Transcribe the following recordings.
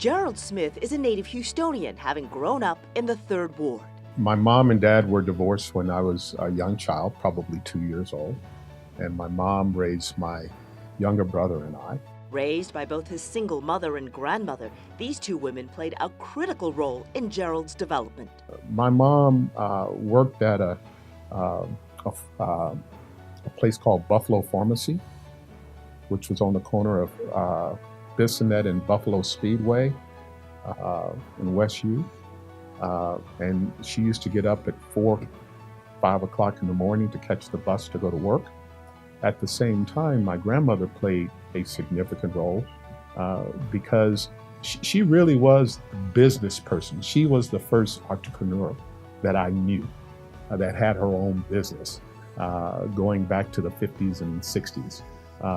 Gerald Smith is a native Houstonian, having grown up in the 3rd Ward. My mom and dad were divorced when I was a young child, probably 2 years old. And my mom raised my younger brother and I. Raised by both his single mother and grandmother, these two women played a critical role in Gerald's development. My mom worked at a place called Buffalo Pharmacy, which was on the corner of Bissonnet and Buffalo Speedway in West U. And she used to get up at 5 o'clock in the morning to catch the bus to go to work. At the same time, my grandmother played a significant role because she really was a business person. She was the first entrepreneur that I knew that had her own business going back to the 50s and 60s.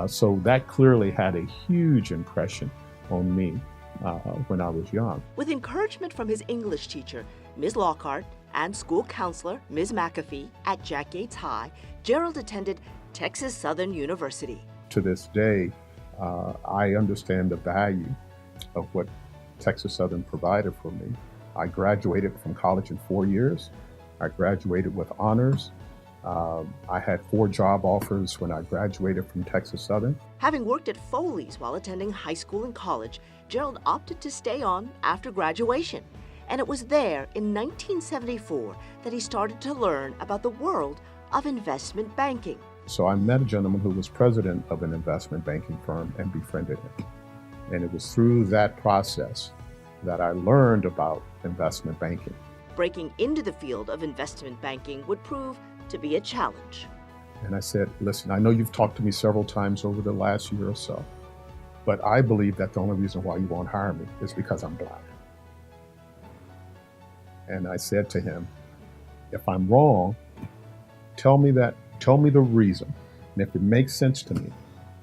So that clearly had a huge impression on me when I was young. With encouragement from his English teacher, Ms. Lockhart, and school counselor, Ms. McAfee, at Jack Yates High, Gerald attended Texas Southern University. To this day, I understand the value of what Texas Southern provided for me. I graduated from college in 4 years. I graduated with honors. I had 4 job offers when I graduated from Texas Southern. Having worked at Foley's while attending high school and college, Gerald opted to stay on after graduation. And it was there in 1974 that he started to learn about the world of investment banking. So I met a gentleman who was president of an investment banking firm and befriended him. And it was through that process that I learned about investment banking. Breaking into the field of investment banking would prove to be a challenge. And I said, listen, I know you've talked to me several times over the last year or so, but I believe that the only reason why you won't hire me is because I'm black. And I said to him, if I'm wrong, tell me the reason. And if it makes sense to me,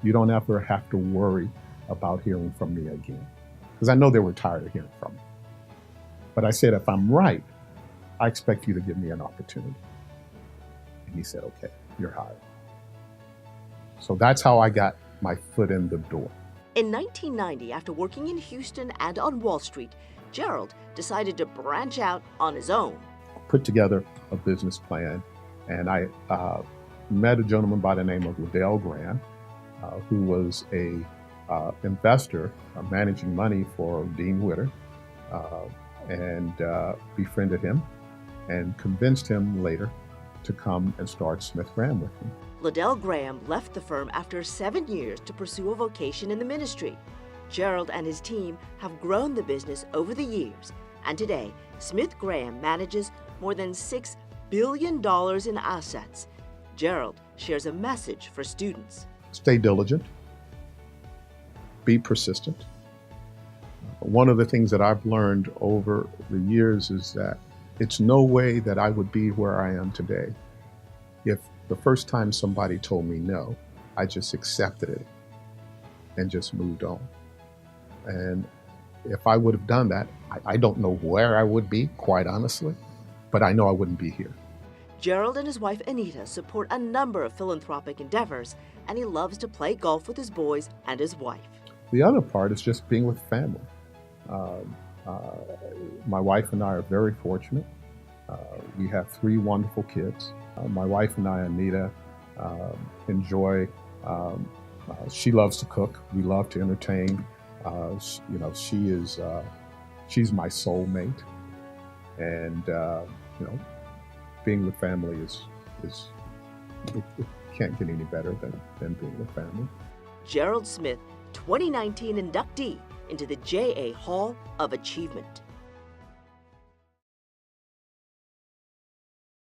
you don't ever have to worry about hearing from me again. Because I know they were tired of hearing from me. But I said, if I'm right, I expect you to give me an opportunity. And he said, okay, you're hired. So that's how I got my foot in the door. In 1990, after working in Houston and on Wall Street, Gerald decided to branch out on his own. Put together a business plan, and I met a gentleman by the name of Laureate Gerald, who was a investor managing money for Dean Witter, and befriended him and convinced him later to come and start Smith Graham with me. Liddell Graham left the firm after 7 years to pursue a vocation in the ministry. Gerald and his team have grown the business over the years, and today, Smith Graham manages more than $6 billion in assets. Gerald shares a message for students. Stay diligent. Be persistent. One of the things that I've learned over the years is that it's no way that I would be where I am today if the first time somebody told me no, I just accepted it and just moved on. And if I would have done that, I don't know where I would be, quite honestly, but I know I wouldn't be here. Gerald and his wife Anita support a number of philanthropic endeavors, and he loves to play golf with his boys and his wife. The other part is just being with family. My wife and I are very fortunate. We have 3 wonderful kids. My wife and I, Anita, enjoy, she loves to cook. We love to entertain. She's my soulmate. And, being with family it can't get any better than being with family. Gerald Smith, 2019 inductee into the J.A. Hall of Achievement.